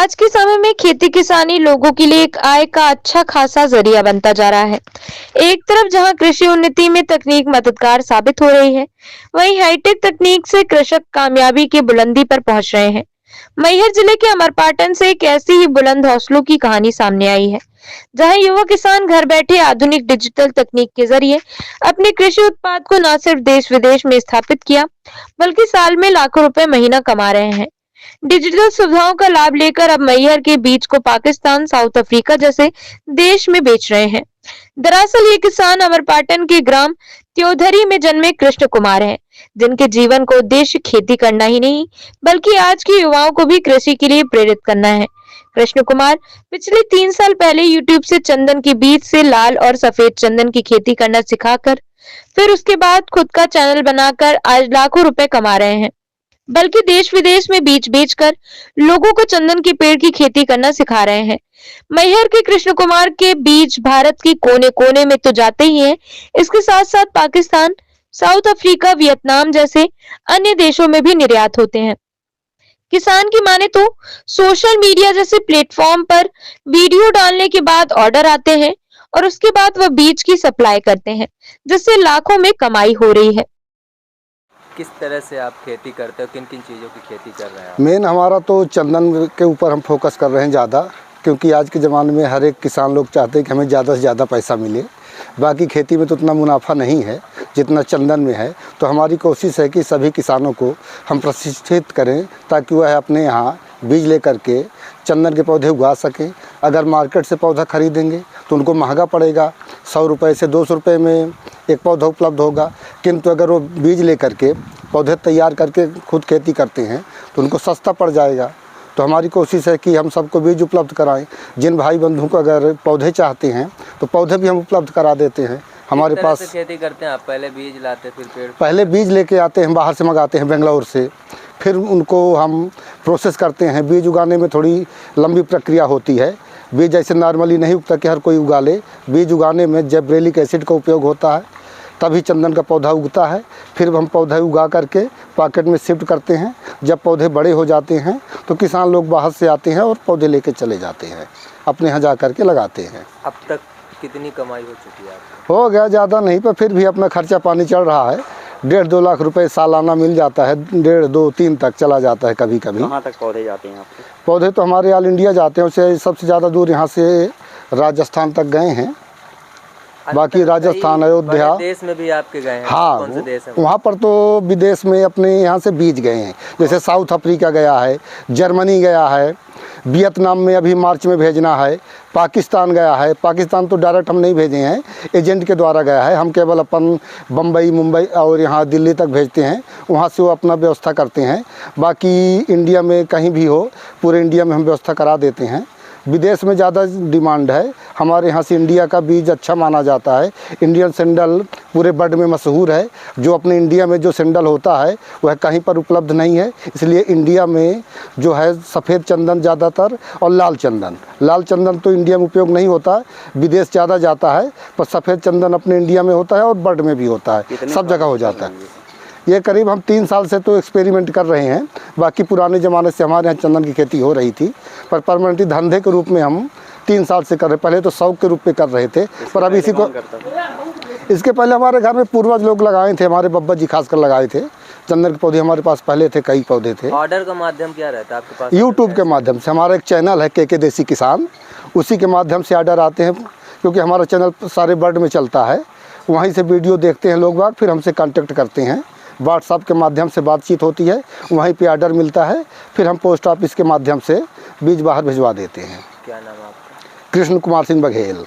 आज के समय में खेती किसानी लोगों के लिए एक आय का अच्छा खासा जरिया बनता जा रहा है। एक तरफ जहां कृषि उन्नति में तकनीक मददगार साबित हो रही है, वहीं हाईटेक तकनीक से कृषक कामयाबी की बुलंदी पर पहुंच रहे हैं। मैहर जिले के अमरपाटन से एक ऐसी ही बुलंद हौसलों की कहानी सामने आई है, जहां युवा किसान घर बैठे आधुनिक डिजिटल तकनीक के जरिए अपने कृषि उत्पाद को न सिर्फ देश विदेश में स्थापित किया, बल्कि साल में लाखों रुपए महीना कमा रहे हैं। डिजिटल सुविधाओं का लाभ लेकर अब मैहर के बीज को पाकिस्तान, साउथ अफ्रीका जैसे देश में बेच रहे हैं। दरअसल ये किसान अमरपाटन के ग्राम त्योधरी में जन्मे कृष्ण कुमार हैं, जिनके जीवन का उद्देश्य खेती करना ही नहीं, बल्कि आज के युवाओं को भी कृषि के लिए प्रेरित करना है। कृष्ण कुमार पिछले 3 साल पहले यूट्यूब से चंदन के बीज से लाल और सफेद चंदन की खेती करना सिखाकर, फिर उसके बाद खुद का चैनल बनाकर आज लाखों रुपए कमा रहे हैं। बल्कि देश विदेश में बीज बेचकर लोगों को चंदन के पेड़ की खेती करना सिखा रहे हैं। मैहर के कृष्ण कुमार के बीज भारत के कोने कोने में तो जाते ही हैं, इसके साथ साथ पाकिस्तान, साउथ अफ्रीका, वियतनाम जैसे अन्य देशों में भी निर्यात होते हैं। किसान की माने तो सोशल मीडिया जैसे प्लेटफॉर्म पर वीडियो डालने के बाद ऑर्डर आते हैं और उसके बाद वह बीज की सप्लाई करते हैं, जिससे लाखों में कमाई हो रही है। किस तरह से आप खेती करते हो, किन किन चीज़ों की खेती कर रहे हैं आप? मेन हमारा तो चंदन के ऊपर हम फोकस कर रहे हैं ज़्यादा, क्योंकि आज के ज़माने में हर एक किसान लोग चाहते हैं कि हमें ज़्यादा से ज़्यादा पैसा मिले। बाकी खेती में तो उतना मुनाफा नहीं है जितना चंदन में है। तो हमारी कोशिश है कि सभी किसानों को हम प्रशिक्षित करें ताकि वह अपने यहाँ बीज लेकर के चंदन के पौधे उगा सकें। अगर मार्केट से पौधा खरीदेंगे तो उनको महंगा पड़ेगा, 100 रुपये से 200 रुपये में एक पौधा उपलब्ध होगा। किंतु अगर वो बीज लेकर के पौधे तैयार करके खुद खेती करते हैं तो उनको सस्ता पड़ जाएगा। तो हमारी कोशिश है कि हम सबको बीज उपलब्ध कराएं। जिन भाई बंधुओं को अगर पौधे चाहते हैं तो पौधे भी हम उपलब्ध करा देते हैं। हमारे पास खेती करते हैं आप, पहले बीज लाते फिर पेड़? पहले बीज लेके आते हैं, बाहर से मंगाते हैं बेंगलोर से, फिर उनको हम प्रोसेस करते हैं। बीज उगाने में थोड़ी लंबी प्रक्रिया होती है। बीज ऐसे नॉर्मली नहीं उगता कि हर कोई उगा ले। बीज उगाने में जिब्रेलिक एसिड का उपयोग होता है, तभी चंदन का पौधा उगता है। फिर हम पौधे उगा करके पॉकेट में शिफ्ट करते हैं। जब पौधे बड़े हो जाते हैं तो किसान लोग बाहर से आते हैं और पौधे लेके चले जाते हैं, अपने यहाँ जा कर के लगाते हैं। अब तक कितनी कमाई हो चुकी है आपकी? हो गया, ज़्यादा नहीं, पर फिर भी अपना खर्चा पानी चल रहा है। 1.5-2 लाख रुपए सालाना मिल जाता है। 1.5, 2, 3 तक चला जाता है कभी कभी। कहाँ तक पौधे जाते हैं आपके? पौधे तो हमारे ऑल इंडिया जाते हैं। उससे सबसे ज़्यादा दूर यहाँ से राजस्थान तक गए हैं। बाकी राजस्थान, अयोध्या, देश में भी आपके गए हैं? हाँ, कौन से देश हैं? वहाँ पर तो विदेश में अपने यहाँ से बीज गए हैं। जैसे साउथ अफ्रीका गया है, जर्मनी गया है, वियतनाम में अभी मार्च में भेजना है, पाकिस्तान गया है। पाकिस्तान तो डायरेक्ट हम नहीं भेजे हैं, एजेंट के द्वारा गया है। हम केवल अपन बम्बई, मुंबई और यहाँ दिल्ली तक भेजते हैं, वहाँ से वो अपना व्यवस्था करते हैं। बाकी इंडिया में कहीं भी हो, पूरे इंडिया में हम व्यवस्था करा देते हैं। विदेश में ज़्यादा डिमांड है, हमारे यहाँ से इंडिया का बीज अच्छा माना जाता है। इंडियन सैंडल पूरे वर्ल्ड में मशहूर है। जो अपने इंडिया में जो सैंडल होता है वह कहीं पर उपलब्ध नहीं है, इसलिए इंडिया में जो है सफ़ेद चंदन ज़्यादातर और लाल चंदन तो इंडिया में उपयोग नहीं होता, विदेश ज़्यादा जाता है। पर सफ़ेद चंदन अपने इंडिया में होता है और वर्ल्ड में भी होता है, सब जगह हो जाता है। ये करीब हम 3 साल से तो एक्सपेरिमेंट कर रहे हैं। बाकी पुराने ज़माने से हमारे यहाँ चंदन की खेती हो रही थी, पर परमानेंटली धंधे के रूप में हम 3 साल से कर रहे। पहले तो शौक के रूप में कर रहे थे, पर अब इसी को इसके पहले हमारे घर में पूर्वज लोग लगाए थे। हमारे बब्बा जी खासकर लगाए थे चंदन के पौधे। हमारे पास पहले थे, कई पौधे थे। ऑर्डर का माध्यम क्या रहता है आपके पास? यूट्यूब के माध्यम से। हमारा एक चैनल है के देसी किसान, उसी के माध्यम से ऑर्डर आते हैं, क्योंकि हमारा चैनल सारे वर्ल्ड में चलता है। वहीं से वीडियो देखते हैं लोग बाग, फिर हमसे कांटेक्ट करते हैं। व्हाट्सएप के माध्यम से बातचीत होती है, वहीं पे ऑर्डर मिलता है। फिर हम पोस्ट ऑफिस के माध्यम से बीज बाहर भिजवा देते हैं। क्या नाम है आपका? कृष्ण कुमार सिंह बघेल।